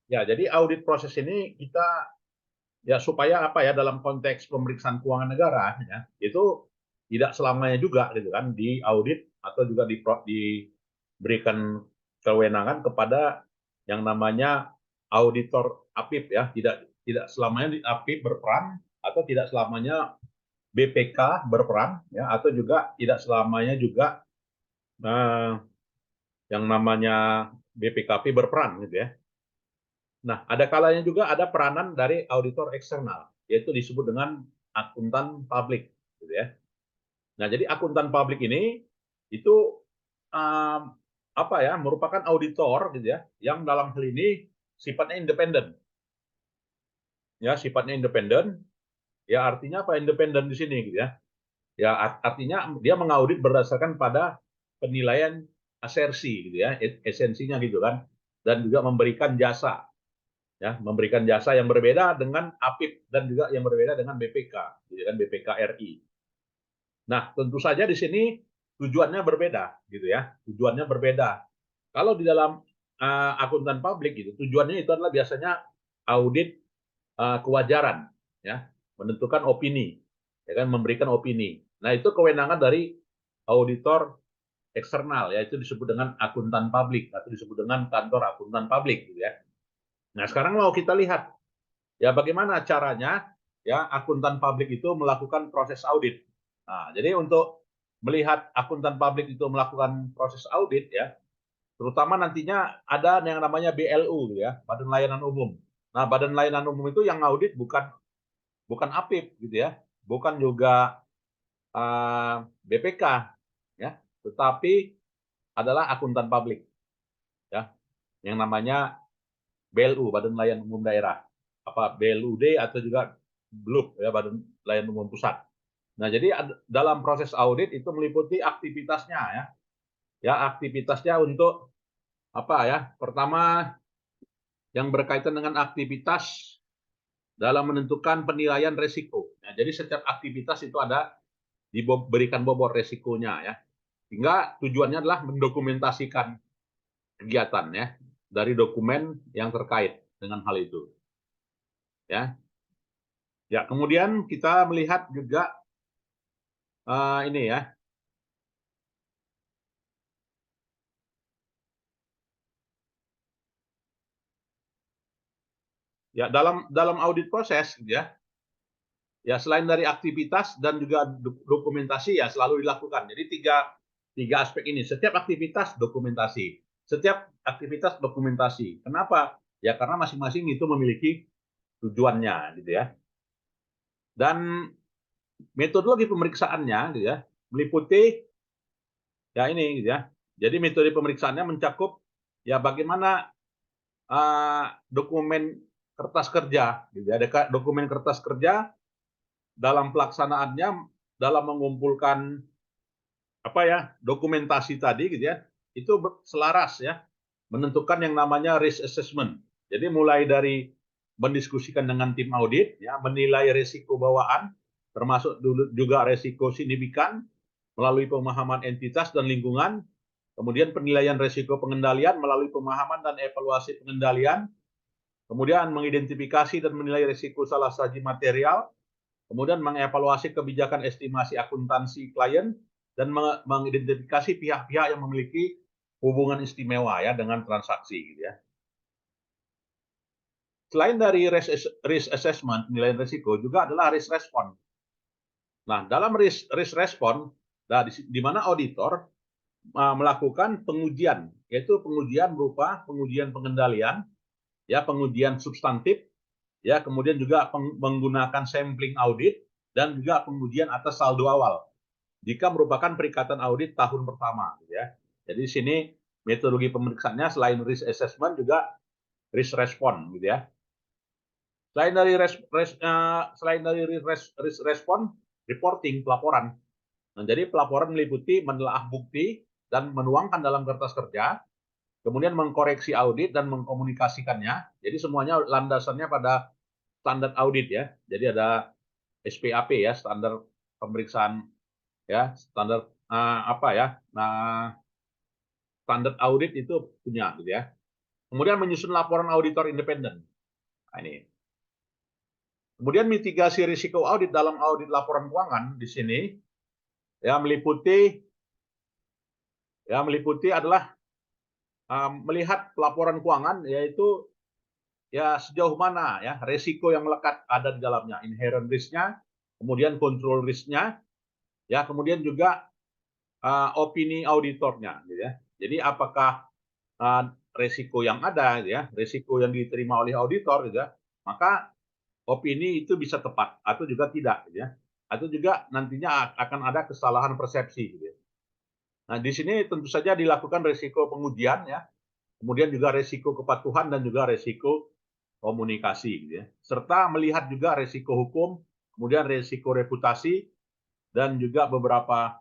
Ya, jadi audit proses ini kita ya supaya apa ya dalam konteks pemeriksaan keuangan negara ya itu tidak selamanya juga gitu kan di audit atau juga diberikan kewenangan kepada yang namanya auditor APIP ya tidak selamanya APIP berperan atau tidak selamanya BPK berperan ya atau juga tidak selamanya juga eh, yang namanya BPKP berperan gitu ya. Nah, ada kalanya juga ada peranan dari auditor eksternal, yaitu disebut dengan akuntan publik, gitu ya. Nah, jadi akuntan publik ini itu um, apa ya, merupakan auditor, gitu ya, yang dalam hal ini sifatnya independen. Ya, sifatnya independen. Ya, artinya apa independen di sini, gitu ya? Ya, artinya dia mengaudit berdasarkan pada penilaian asersi, gitu ya, esensinya gitu kan, dan juga memberikan jasa ya memberikan jasa yang berbeda dengan APIP dan juga yang berbeda dengan BPK, gitu kan BPK RI. Nah, tentu saja di sini tujuannya berbeda, gitu ya. Tujuannya berbeda. Kalau di dalam akuntan publik gitu, tujuannya itu adalah biasanya audit kewajaran, ya, menentukan opini, ya kan, memberikan opini. Nah, itu kewenangan dari auditor eksternal, yaitu disebut dengan akuntan publik atau disebut dengan kantor akuntan publik, gitu ya. Nah, sekarang mau kita lihat ya bagaimana caranya ya akuntan publik itu melakukan proses audit. Nah, jadi untuk melihat akuntan publik itu melakukan proses audit ya, terutama nantinya ada yang namanya BLU ya, Badan Layanan Umum. Nah, Badan Layanan Umum itu yang audit bukan bukan APIP gitu ya, bukan juga BPK ya, tetapi adalah akuntan publik ya, yang namanya BLU, Badan Layanan Umum Daerah, apa BLUD atau juga BLUP ya, Badan Layanan Umum Pusat. Nah, jadi dalam proses audit itu meliputi aktivitasnya ya. Ya, aktivitasnya untuk apa ya? Pertama yang berkaitan dengan aktivitas dalam menentukan penilaian resiko. Nah, jadi setiap aktivitas itu ada diberikan bobot resikonya ya. Sehingga tujuannya adalah mendokumentasikan kegiatan ya dari dokumen yang terkait dengan hal itu. Ya. Ya, kemudian kita melihat juga ini ya. Ya, dalam audit proses gitu ya. Ya, selain dari aktivitas dan juga dokumentasi ya selalu dilakukan. Jadi tiga aspek ini. Setiap aktivitas dokumentasi. Setiap aktivitas dokumentasi. Kenapa? Ya karena masing-masing itu memiliki tujuannya gitu ya. Dan metodologi pemeriksaannya gitu ya meliputi ya ini gitu ya. Jadi metode pemeriksaannya mencakup ya bagaimana dokumen kertas kerja gitu ya. Ada dokumen kertas kerja dalam pelaksanaannya dalam mengumpulkan apa ya dokumentasi tadi gitu ya itu selaras ya menentukan yang namanya risk assessment. Jadi mulai dari mendiskusikan dengan tim audit ya menilai risiko bawaan termasuk juga risiko signifikan melalui pemahaman entitas dan lingkungan, kemudian penilaian risiko pengendalian melalui pemahaman dan evaluasi pengendalian, kemudian mengidentifikasi dan menilai risiko salah saji material, kemudian mengevaluasi kebijakan estimasi akuntansi klien, dan mengidentifikasi pihak-pihak yang memiliki hubungan istimewa ya dengan transaksi gitu ya. Selain dari risk assessment, penilaian risiko juga adalah risk response. Nah, dalam risk response, nah, di mana auditor melakukan pengujian, yaitu pengujian berupa pengujian pengendalian, ya pengujian substantif, ya kemudian juga menggunakan sampling audit dan juga pengujian atas saldo awal jika merupakan perikatan audit tahun pertama gitu ya. Jadi di sini metodologi pemeriksaannya selain risk assessment juga risk response gitu ya. Selain dari selain dari risk response, reporting pelaporan. Nah, jadi pelaporan meliputi menelaah bukti dan menuangkan dalam kertas kerja, kemudian mengkoreksi audit dan mengkomunikasikannya. Jadi semuanya landasannya pada standar audit ya. Jadi ada SPAP ya, standar pemeriksaan ya, standar apa ya? Nah, standar audit itu punya gitu ya. Kemudian menyusun laporan auditor independen. Nah, ini. Kemudian mitigasi risiko audit dalam audit laporan keuangan di sini ya meliputi adalah melihat laporan keuangan, yaitu ya sejauh mana ya risiko yang melekat ada di dalamnya, inherent risk-nya, kemudian control risk-nya, ya kemudian juga opini auditornya, gitu ya. Jadi apakah risiko yang ada, gitu ya, risiko yang diterima oleh auditor, gitu ya, maka opini itu bisa tepat atau juga tidak, gitu ya. Atau juga nantinya akan ada kesalahan persepsi, gitu ya. Nah, di sini tentu saja dilakukan risiko pengujian, ya, kemudian juga risiko kepatuhan dan juga risiko komunikasi, gitu ya. Serta melihat juga risiko hukum, kemudian risiko reputasi, dan juga beberapa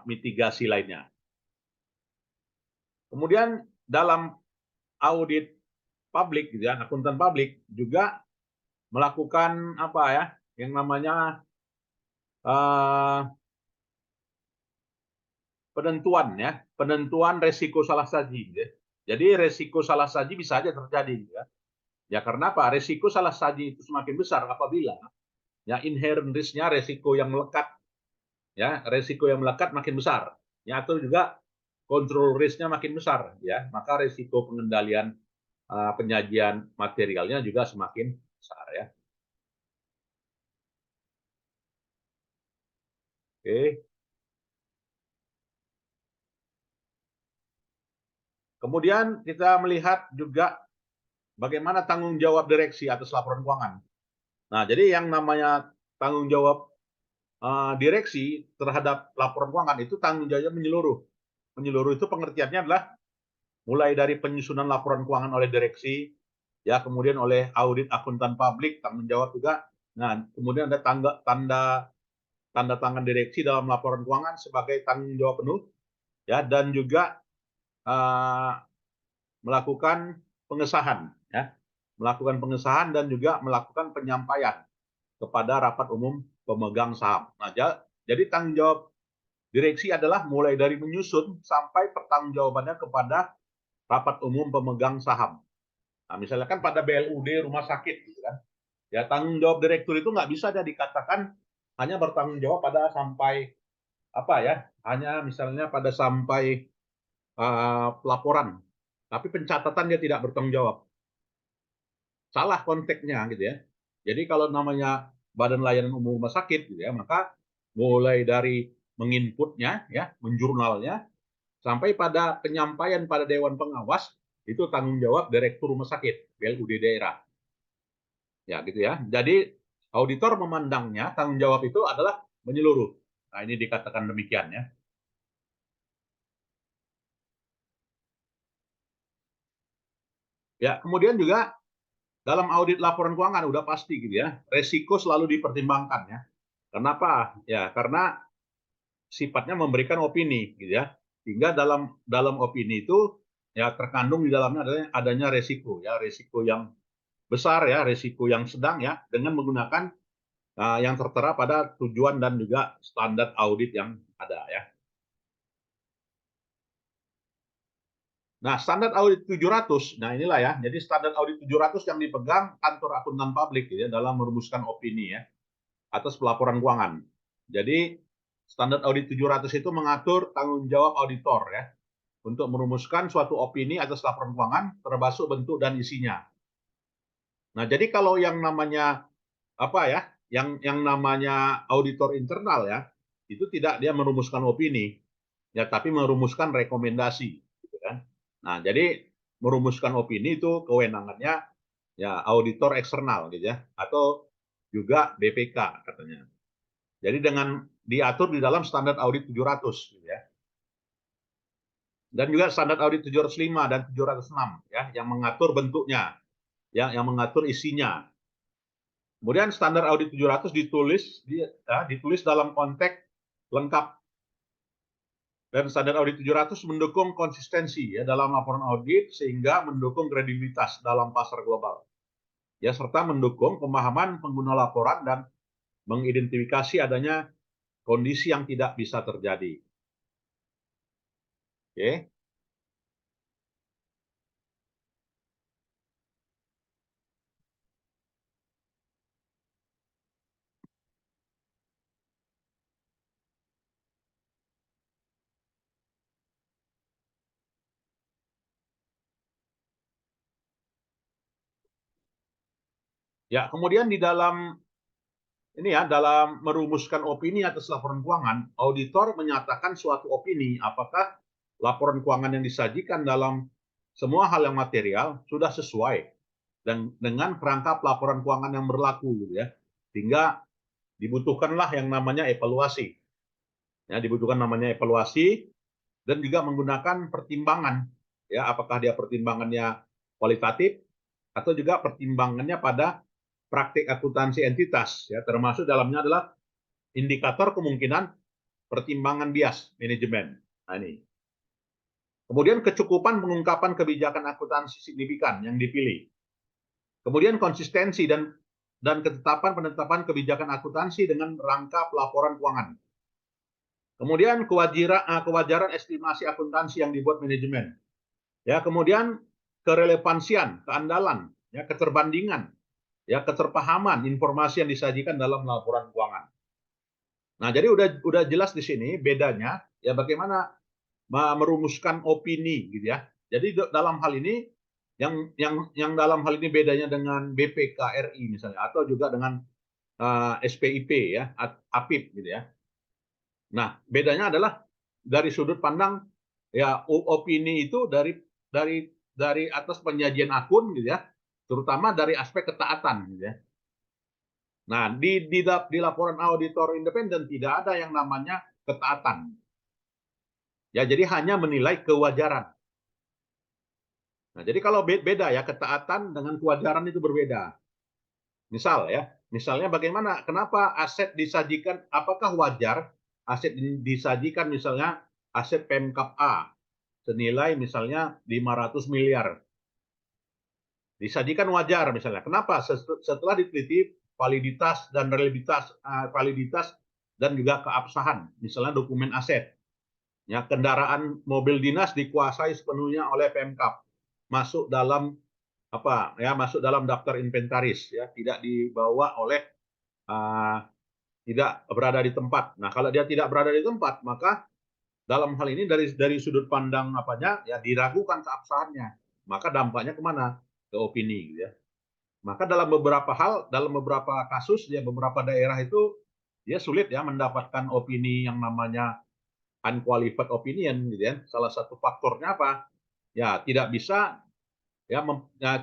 mitigasi lainnya. Kemudian dalam audit publik, gitu ya, akuntan publik juga melakukan apa ya, yang namanya penentuan resiko salah saji, gitu ya. Jadi resiko salah saji bisa saja terjadi, gitu ya. Ya karena apa? Resiko salah saji itu semakin besar apabila ya inherent risk-nya, resiko yang melekat, ya resiko yang melekat makin besar, ya atau juga control risk-nya makin besar, ya maka resiko pengendalian penyajian materialnya juga semakin besar, ya. Oke. Kemudian kita melihat juga bagaimana tanggung jawab direksi atas laporan keuangan. Nah, jadi yang namanya tanggung jawab direksi terhadap laporan keuangan itu tanggung jawabnya menyeluruh. Menyeluruh itu pengertiannya adalah mulai dari penyusunan laporan keuangan oleh direksi, ya kemudian oleh audit akuntan publik tanggung jawab juga. Nah, kemudian ada tanda tangan direksi dalam laporan keuangan sebagai tanggung jawab penuh, ya dan juga uh, melakukan pengesahan, ya melakukan pengesahan dan juga melakukan penyampaian kepada rapat umum pemegang saham. Nah, jadi tanggung jawab direksi adalah mulai dari menyusun sampai pertanggungjawabannya kepada rapat umum pemegang saham. Nah, misalnya kan pada BLUD rumah sakit, gitu kan. Ya tanggung jawab direktur itu nggak bisa jadi dikatakan hanya bertanggung jawab pada sampai apa ya, hanya misalnya pada sampai pelaporan, tapi pencatatan dia tidak bertanggung jawab. Salah konteksnya gitu ya. Jadi kalau namanya Badan Layanan Umum Rumah Sakit gitu ya, maka mulai dari menginputnya ya, menjurnalnya sampai pada penyampaian pada dewan pengawas itu tanggung jawab direktur rumah sakit BLUD daerah. Ya gitu ya. Jadi auditor memandangnya tanggung jawab itu adalah menyeluruh. Nah, ini dikatakan demikian ya. Ya, kemudian juga dalam audit laporan keuangan udah pasti gitu ya, resiko selalu dipertimbangkan ya. Kenapa? Ya, karena sifatnya memberikan opini gitu ya. Sehingga dalam opini itu ya terkandung di dalamnya adanya resiko ya, resiko yang besar ya, resiko yang sedang ya, dengan menggunakan yang tertera pada tujuan dan juga standar audit yang ada ya. Nah, standar audit 700, nah inilah ya. Jadi standar audit 700 yang dipegang kantor akuntan publik ya dalam merumuskan opini ya atas pelaporan keuangan. Jadi standar audit 700 itu mengatur tanggung jawab auditor ya untuk merumuskan suatu opini atas laporan keuangan termasuk bentuk dan isinya. Nah, jadi kalau yang namanya apa ya, yang namanya auditor internal ya, itu tidak dia merumuskan opini, ya tapi merumuskan rekomendasi, gitu kan. Nah, jadi merumuskan opini itu kewenangannya ya auditor eksternal gitu ya, atau juga BPK katanya. Jadi dengan diatur di dalam standar audit 700 gitu ya. Dan juga standar audit 705 dan 706 ya yang mengatur bentuknya, ya yang mengatur isinya. Kemudian standar audit 700 ditulis dalam konteks lengkap dan standar audit 700 mendukung konsistensi ya dalam laporan audit sehingga mendukung kredibilitas dalam pasar global. Ya serta mendukung pemahaman pengguna laporan dan mengidentifikasi adanya kondisi yang tidak bisa terjadi. Oke. Ya, kemudian di dalam ini ya, dalam merumuskan opini atas laporan keuangan, auditor menyatakan suatu opini apakah laporan keuangan yang disajikan dalam semua hal yang material sudah sesuai dan dengan kerangka pelaporan keuangan yang berlaku gitu ya. Sehingga dibutuhkanlah yang namanya evaluasi. Ya, dibutuhkan namanya evaluasi dan juga menggunakan pertimbangan ya, apakah dia pertimbangannya kualitatif atau juga pertimbangannya pada praktik akuntansi entitas ya, termasuk dalamnya adalah indikator kemungkinan pertimbangan bias manajemen. Nah, ini. Kemudian kecukupan pengungkapan kebijakan akuntansi signifikan yang dipilih. Kemudian konsistensi dan ketetapan penetapan kebijakan akuntansi dengan rangka pelaporan keuangan. Kemudian kewajaran estimasi akuntansi yang dibuat manajemen. Ya, kemudian kerelevansian, keandalan, ya, keterbandingan, ya, keterpahaman informasi yang disajikan dalam laporan keuangan. Nah, jadi udah jelas di sini bedanya ya bagaimana merumuskan opini gitu ya. Jadi dalam hal ini yang dalam hal ini bedanya dengan BPKRI misalnya atau juga dengan SPIP ya, APIP gitu ya. Nah, bedanya adalah dari sudut pandang ya opini itu dari atas penyajian akun gitu ya, terutama dari aspek ketaatan gitu ya. Nah, di laporan auditor independen tidak ada yang namanya ketaatan. Ya, jadi hanya menilai kewajaran. Nah, jadi kalau beda ya, ketaatan dengan kewajaran itu berbeda. Misal ya, misalnya bagaimana, kenapa aset disajikan, apakah wajar aset disajikan misalnya aset Pemkap A senilai misalnya 500 miliar. Disajikan wajar misalnya. Kenapa? Setelah diteliti validitas dan validitas dan juga keabsahan, misalnya dokumen aset. Ya, kendaraan mobil dinas dikuasai sepenuhnya oleh Pemkap. Masuk dalam apa ya, masuk dalam daftar inventaris ya, tidak dibawa oleh tidak berada di tempat. Nah, kalau dia tidak berada di tempat, maka dalam hal ini dari sudut pandang apanya ya diragukan keabsahannya. Maka dampaknya kemana? Ke opini gitu ya. Maka dalam beberapa hal, dalam beberapa kasus ya beberapa daerah itu dia sulit ya mendapatkan opini yang namanya unqualified opinion gitu ya. Salah satu faktornya apa? Ya tidak bisa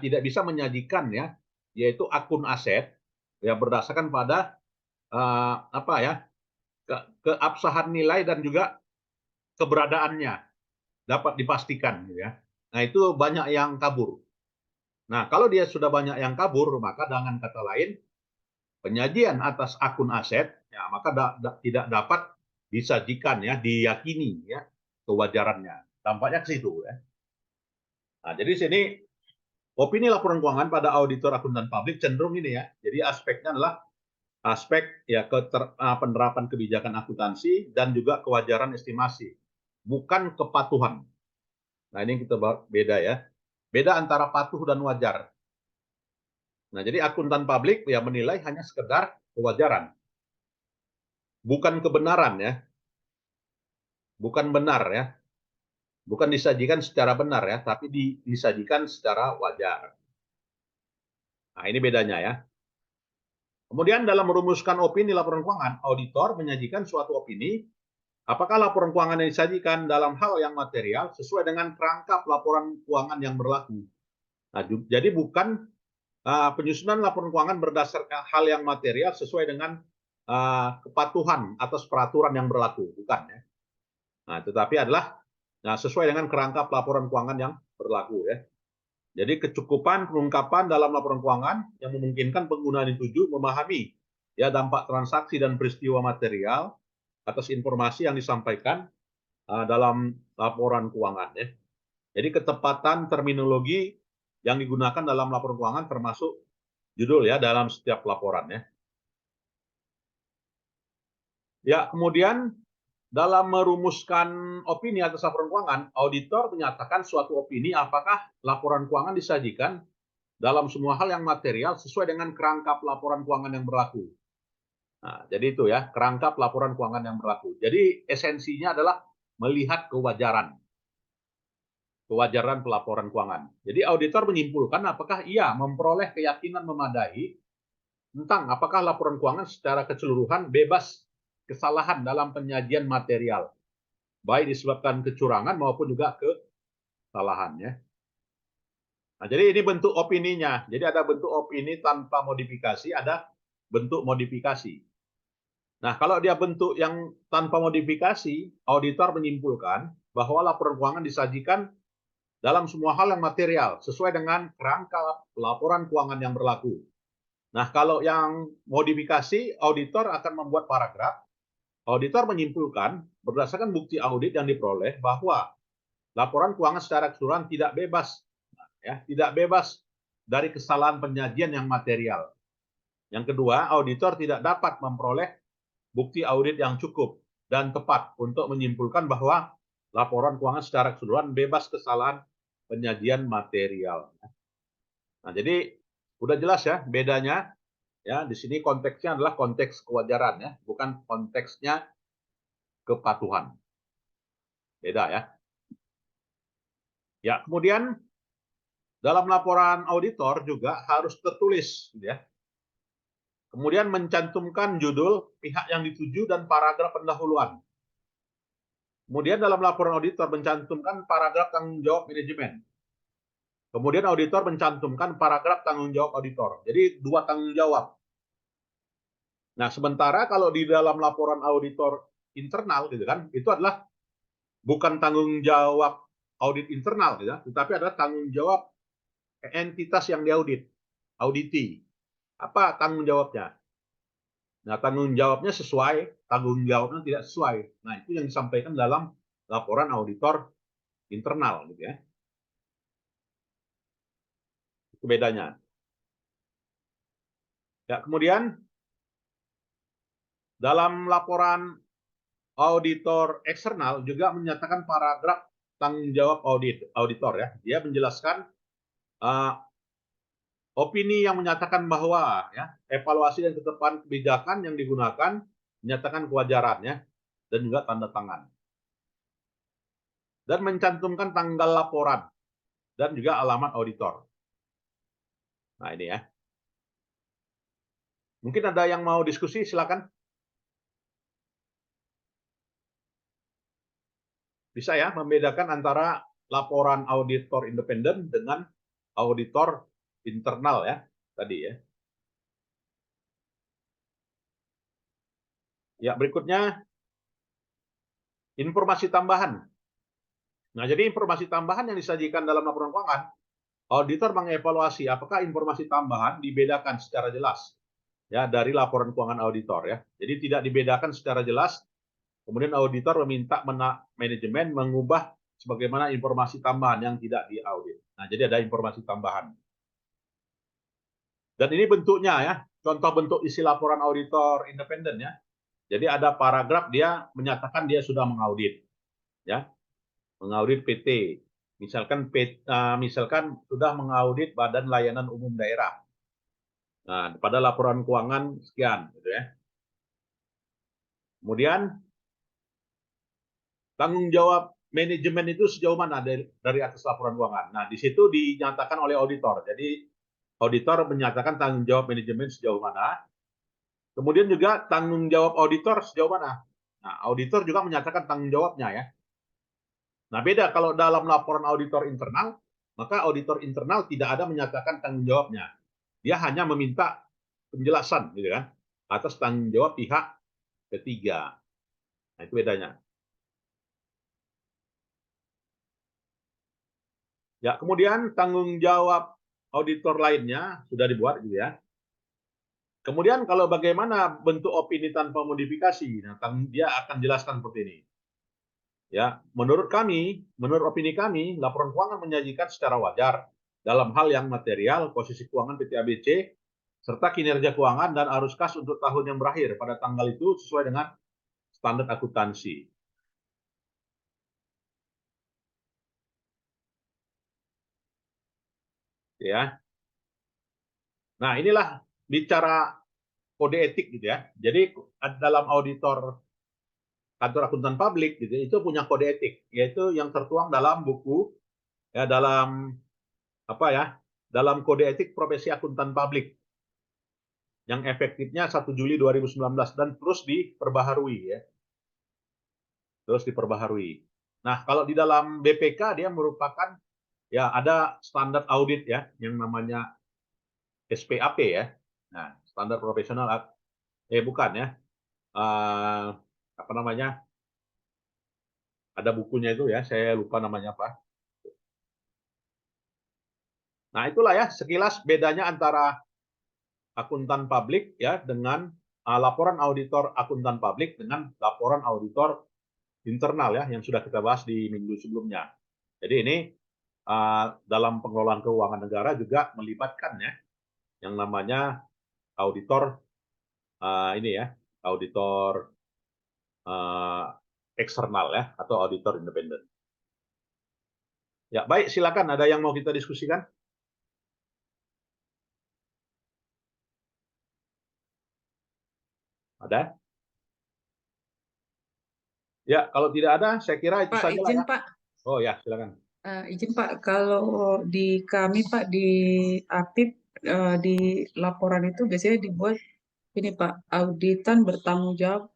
tidak bisa menyajikan ya yaitu akun aset ya berdasarkan pada apa ya keabsahan nilai dan juga keberadaannya dapat dipastikan gitu ya. Nah, itu banyak yang kabur. Nah, kalau dia sudah banyak yang kabur, maka dengan kata lain penyajian atas akun aset ya maka tidak dapat disajikan ya, diyakini ya kewajarannya. Tampaknya ke situ ya. Nah, jadi sini opini laporan keuangan pada auditor akuntan publik cenderung ini ya. Jadi aspeknya adalah aspek ya penerapan kebijakan akuntansi dan juga kewajaran estimasi, bukan kepatuhan. Nah, ini kita beda ya. Beda antara patuh dan wajar. Nah, jadi akuntan publik ya menilai hanya sekedar kewajaran, bukan kebenaran ya. Bukan benar ya. Bukan disajikan secara benar ya, tapi disajikan secara wajar. Nah, ini bedanya ya. Kemudian dalam merumuskan opini laporan keuangan, auditor menyajikan suatu opini apakah laporan keuangan yang disajikan dalam hal yang material sesuai dengan kerangka laporan keuangan yang berlaku. Nah, jadi bukan penyusunan laporan keuangan berdasarkan hal yang material sesuai dengan kepatuhan atas peraturan yang berlaku, bukan ya. Nah, tetapi adalah sesuai dengan kerangka pelaporan keuangan yang berlaku ya. Jadi kecukupan pengungkapan dalam laporan keuangan yang memungkinkan pengguna dituju memahami ya dampak transaksi dan peristiwa material atas informasi yang disampaikan dalam laporan keuangan ya. Jadi ketepatan terminologi yang digunakan dalam laporan keuangan termasuk judul ya dalam setiap laporan ya. Ya, kemudian dalam merumuskan opini atas laporan keuangan, auditor menyatakan suatu opini apakah laporan keuangan disajikan dalam semua hal yang material sesuai dengan kerangka laporan keuangan yang berlaku. Nah, jadi itu ya, kerangka laporan keuangan yang berlaku. Jadi esensinya adalah melihat kewajaran. Kewajaran pelaporan keuangan. Jadi auditor menyimpulkan apakah ia memperoleh keyakinan memadai tentang apakah laporan keuangan secara keseluruhan bebas kesalahan dalam penyajian material, baik disebabkan kecurangan maupun juga kesalahan ya. Nah, jadi ini bentuk opininya. Jadi ada bentuk opini tanpa modifikasi, ada bentuk modifikasi. Nah, kalau dia bentuk yang tanpa modifikasi, auditor menyimpulkan bahwa laporan keuangan disajikan dalam semua hal yang material sesuai dengan kerangka laporan keuangan yang berlaku. Nah, kalau yang modifikasi, auditor akan membuat paragraf. Auditor menyimpulkan berdasarkan bukti audit yang diperoleh bahwa laporan keuangan secara keseluruhan tidak bebas, ya, tidak bebas dari kesalahan penyajian yang material. Yang kedua, auditor tidak dapat memperoleh bukti audit yang cukup dan tepat untuk menyimpulkan bahwa laporan keuangan secara keseluruhan bebas kesalahan penyajian material. Nah, jadi udah jelas ya bedanya. Ya, di sini konteksnya adalah konteks kewajaran ya, bukan konteksnya kepatuhan. Beda ya. Ya, kemudian dalam laporan auditor juga harus tertulis ya. Kemudian mencantumkan judul, pihak yang dituju dan paragraf pendahuluan. Kemudian dalam laporan auditor mencantumkan paragraf tanggung jawab manajemen. Kemudian auditor mencantumkan paragraf tanggung jawab auditor. Jadi dua tanggung jawab. Nah, sementara kalau di dalam laporan auditor internal gitu kan, itu adalah bukan tanggung jawab audit internal gitu, tetapi adalah tanggung jawab entitas yang diaudit, auditi. Apa tanggung jawabnya? Nah, tanggung jawabnya sesuai, tanggung jawabnya tidak sesuai. Nah, itu yang disampaikan dalam laporan auditor internal gitu ya. Itu bedanya. Ya, kemudian dalam laporan auditor eksternal juga menyatakan paragraf tanggung jawab auditor ya. Dia menjelaskan uh, opini yang menyatakan bahwa ya evaluasi dan ketetapan kebijakan yang digunakan menyatakan kewajarannya dan juga tanda tangan. Dan mencantumkan tanggal laporan dan juga alamat auditor. Nah, ini ya. Mungkin ada yang mau diskusi, silakan. Bisa ya membedakan antara laporan auditor independen dengan auditor internal ya tadi ya. Ya, berikutnya informasi tambahan. Nah, jadi informasi tambahan yang disajikan dalam laporan keuangan, auditor mengevaluasi apakah informasi tambahan dibedakan secara jelas ya dari laporan keuangan auditor ya. Jadi tidak dibedakan secara jelas. Kemudian auditor meminta manajemen mengubah sebagaimana informasi tambahan yang tidak diaudit. Nah, jadi ada informasi tambahan. Dan ini bentuknya ya, contoh bentuk isi laporan auditor independen ya. Jadi ada paragraf dia menyatakan dia sudah mengaudit, ya, mengaudit PT. Misalkan sudah mengaudit Badan Layanan Umum Daerah. Nah, pada laporan keuangan sekian, gitu ya. Kemudian tanggung jawab manajemen itu sejauh mana dari atas laporan keuangan. Nah, di situ dinyatakan oleh auditor. Jadi auditor menyatakan tanggung jawab manajemen sejauh mana. Kemudian juga tanggung jawab auditor sejauh mana. Nah, auditor juga menyatakan tanggung jawabnya ya. Nah, beda kalau dalam laporan auditor internal, maka auditor internal tidak ada menyatakan tanggung jawabnya. Dia hanya meminta penjelasan gitu kan atas tanggung jawab pihak ketiga. Nah, itu bedanya. Ya, kemudian tanggung jawab auditor lainnya sudah dibuat gitu ya. Kemudian kalau bagaimana bentuk opini tanpa modifikasi, nah dia akan jelaskan seperti ini. Ya, menurut opini kami, laporan keuangan menyajikan secara wajar dalam hal yang material, posisi keuangan PT ABC, serta kinerja keuangan dan arus kas untuk tahun yang berakhir pada tanggal itu sesuai dengan standar akuntansi. Ya. Nah, inilah bicara kode etik gitu ya. Jadi dalam auditor kantor akuntan publik gitu itu punya kode etik yaitu yang tertuang dalam buku ya dalam apa ya dalam kode etik profesi akuntan publik yang efektifnya 1 Juli 2019 dan terus diperbaharui ya. Terus diperbaharui. Nah, kalau di dalam BPK dia merupakan ya ada standar audit ya yang namanya SPAP ya. Nah, standar profesional bukan ya. Apa namanya? Ada bukunya itu ya, saya lupa namanya apa. Nah, itulah ya sekilas bedanya antara akuntan publik ya dengan laporan auditor akuntan publik dengan laporan auditor internal ya yang sudah kita bahas di minggu sebelumnya. Jadi ini dalam pengelolaan keuangan negara juga melibatkan ya yang namanya auditor ini ya, auditor eksternal ya atau auditor independen. Ya, baik, silakan ada yang mau kita diskusikan? Ada? Ya, kalau tidak ada, saya kira itu Pak, saja lah izin ya. Pak. Oh ya, silakan. Izin Pak, kalau di kami Pak di APIP di laporan itu biasanya dibuat ini Pak, auditan bertanggung jawab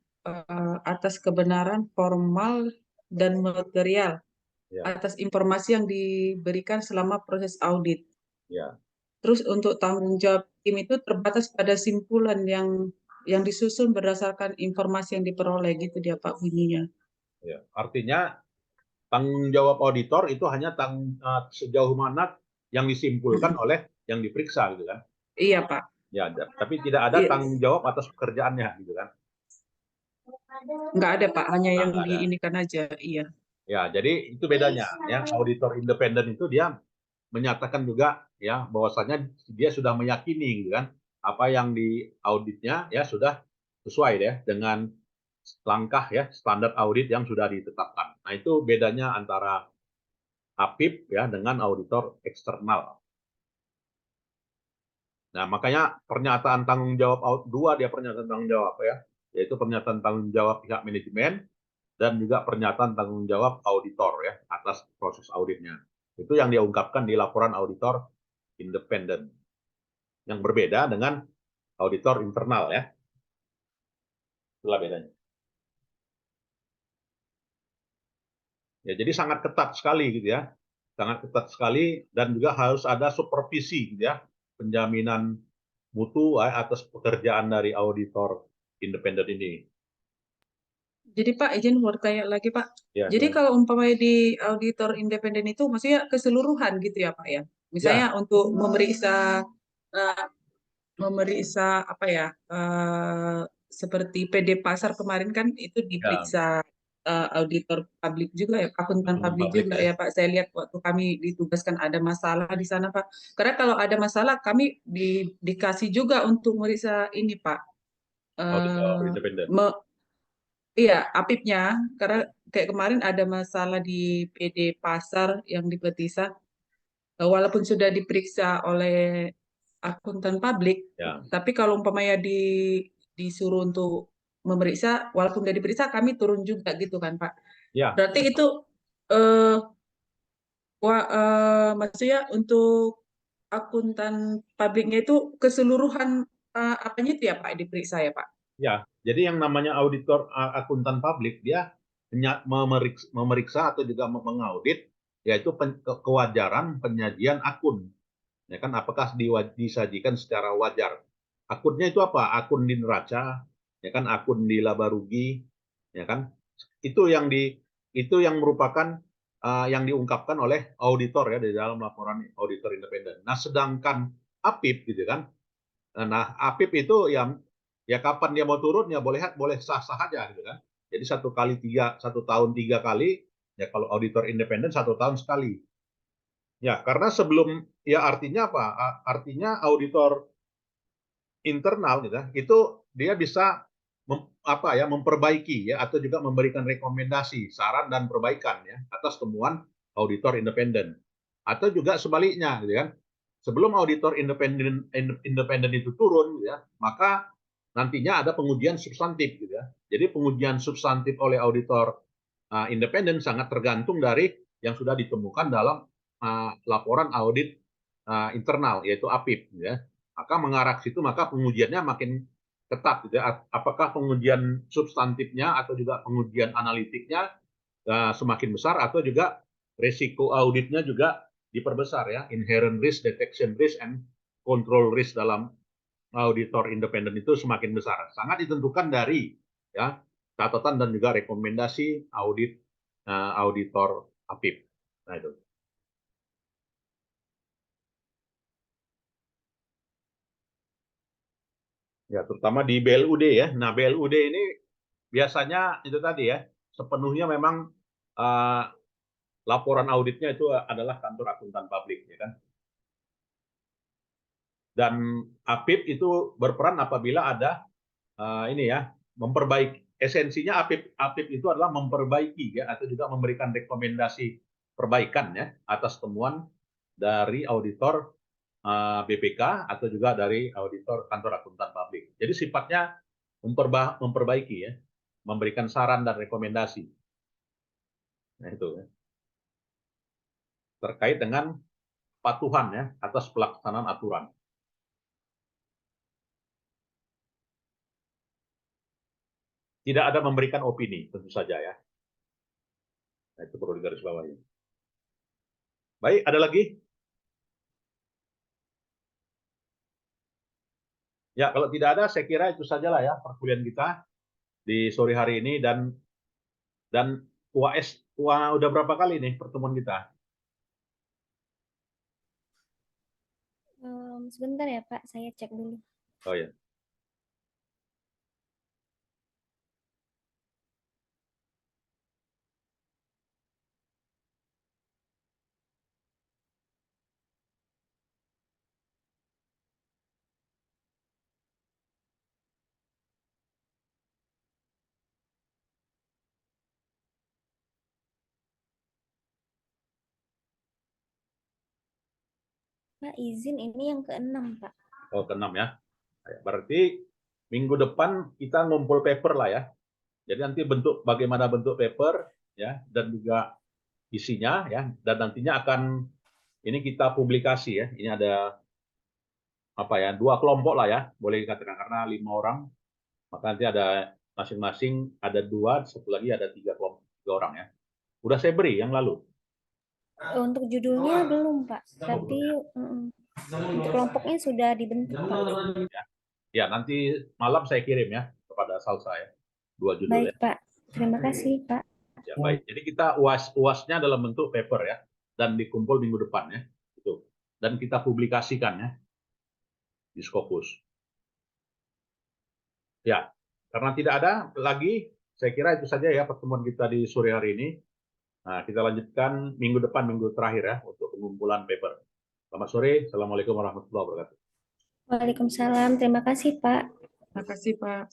atas kebenaran formal dan material Ya, atas informasi yang diberikan selama proses audit. ya, Terus untuk tanggung jawab tim itu terbatas pada simpulan yang disusun berdasarkan informasi yang diperoleh gitu dia Pak bunyinya. ya. Artinya tanggung jawab auditor itu hanya sejauh mana yang disimpulkan Mm-mm. oleh yang diperiksa gitu kan. Iya Pak. Ya, tapi tidak ada Iya, tanggung jawab atas pekerjaannya gitu kan. nggak ada Pak, hanya Nah, yang nggak ada. diinikan aja. Iya. Ya, jadi itu bedanya ya. Auditor independen itu dia menyatakan juga ya bahwasanya dia sudah meyakini gitu kan apa yang di auditnya ya sudah sesuai ya dengan langkah ya standar audit yang sudah ditetapkan. Nah, itu bedanya antara APIP ya dengan auditor eksternal. Nah, makanya pernyataan tanggung jawab dua dia pernyataan tanggung jawab ya, yaitu pernyataan tanggung jawab pihak manajemen dan juga pernyataan tanggung jawab auditor ya atas proses auditnya. Itu yang dia ungkapkan di laporan auditor independen. Yang berbeda dengan auditor internal ya. Itulah bedanya. Ya, jadi sangat ketat sekali gitu ya. Sangat ketat sekali dan juga harus ada supervisi gitu ya. Penjaminan mutu atas pekerjaan dari auditor independen ini. Jadi Pak, izin mau tanya lagi Pak. Ya, Jadi silakan. kalau umpamanya di auditor independen itu maksudnya keseluruhan gitu ya Pak ya? Misalnya Ya, untuk eh, memeriksa apa ya? Seperti PD Pasar kemarin kan itu ya, diperiksa auditor publik juga ya, akuntan akuntan publik publik juga ya. ya Pak. Saya lihat waktu kami ditugaskan ada masalah di sana Pak. Karena kalau ada masalah kami dikasih juga untuk meriksa ini Pak. Auditor Eh, independen. Iya, apipnya karena kayak kemarin ada masalah di PD Pasar yang di Petisa, walaupun sudah diperiksa oleh akuntan publik, Ya, tapi kalau umpamanya disuruh untuk memeriksa, walaupun sudah diperiksa, kami turun juga gitu kan, Pak. ya, Berarti itu eh, maksudnya untuk akuntan publiknya itu keseluruhan apanya itu ya Pak diperiksa ya Pak? ya. Jadi yang namanya auditor akuntan publik dia memeriksa atau juga mengaudit yaitu kewajaran penyajian akun. Ya kan apakah disajikan secara wajar? Akunnya itu apa? Akun di neraca, ya kan akun di laba rugi, ya kan? Itu yang merupakan yang diungkapkan oleh auditor ya di dalam laporan auditor independen. Nah, sedangkan APIP gitu kan. Nah, APIP itu ya kapan dia mau turun ya boleh boleh sah-sah aja gitu kan. Jadi satu tahun 3 kali, ya kalau auditor independen 1 tahun sekali. Ya, karena sebelum ya artinya apa? Artinya auditor internal gitu, itu dia bisa memperbaiki ya atau juga memberikan rekomendasi, saran dan perbaikan ya atas temuan auditor independen. Atau juga sebaliknya gitu kan. Sebelum auditor independen itu turun gitu ya, maka nantinya ada pengujian substantif gitu ya. Jadi pengujian substantif oleh auditor independen sangat tergantung dari yang sudah ditemukan dalam laporan audit internal yaitu APIP gitu ya. maka mengarah ke situ, maka pengujiannya makin ketat gitu ya. Apakah pengujian substantifnya atau juga pengujian analitiknya semakin besar, atau juga resiko auditnya juga diperbesar ya. Inherent risk, detection risk, and control risk dalam auditor independen itu semakin besar. Sangat ditentukan dari ya catatan dan juga rekomendasi auditor APIP. Nah itu. Ya, terutama di BLUD ya. Nah, BLUD ini biasanya itu tadi ya, sepenuhnya memang laporan auditnya itu adalah kantor akuntan publik, ya kan. Dan APIP itu berperan apabila ada ini ya, memperbaiki. Esensinya APIP itu adalah memperbaiki ya, atau juga memberikan rekomendasi perbaikan ya atas temuan dari auditor BPK atau juga dari auditor kantor akuntan publik. Jadi sifatnya memperbaiki ya, memberikan saran dan rekomendasi. Nah itu ya. Terkait dengan patuhan ya atas pelaksanaan aturan. Tidak ada memberikan opini tentu saja ya. Nah, itu perlu digarisbawahi. Baik, ada lagi? Ya, kalau tidak ada, saya kira itu sajalah ya perkuliahan kita di sore hari ini, dan UAS udah berapa kali nih pertemuan kita? Sebentar ya Pak, saya cek dulu. Oh ya. Pak, izin ini yang ke-6 Pak. Oh, ke-6 ya. Berarti minggu depan kita ngumpul paper lah ya. Jadi nanti bagaimana bentuk paper ya, dan juga isinya ya, dan nantinya akan ini kita publikasi ya. Ini ada apa ya, 2 kelompok lah ya, boleh dikatakan, karena 5 orang, maka nanti ada masing-masing ada 2, satu lagi ada 3 kelompok, 3 orang ya. Udah saya beri yang lalu. Untuk judulnya belum Pak, tapi untuk kelompoknya sudah dibentuk Pak. Ya, nanti malam saya kirim ya kepada Salsa ya, 2 judul Baik ya. Pak, terima kasih Pak. Ya, baik. Jadi kita UAS-nya dalam bentuk paper ya, dan dikumpul minggu depan ya. Itu. Dan kita publikasikan ya di Scopus. Ya, karena tidak ada lagi, saya kira itu saja ya pertemuan kita di sore hari ini. Nah, kita lanjutkan minggu depan, minggu terakhir ya, untuk pengumpulan paper. Selamat sore. Assalamualaikum warahmatullahi wabarakatuh. Waalaikumsalam, terima kasih Pak. Terima kasih, Pak.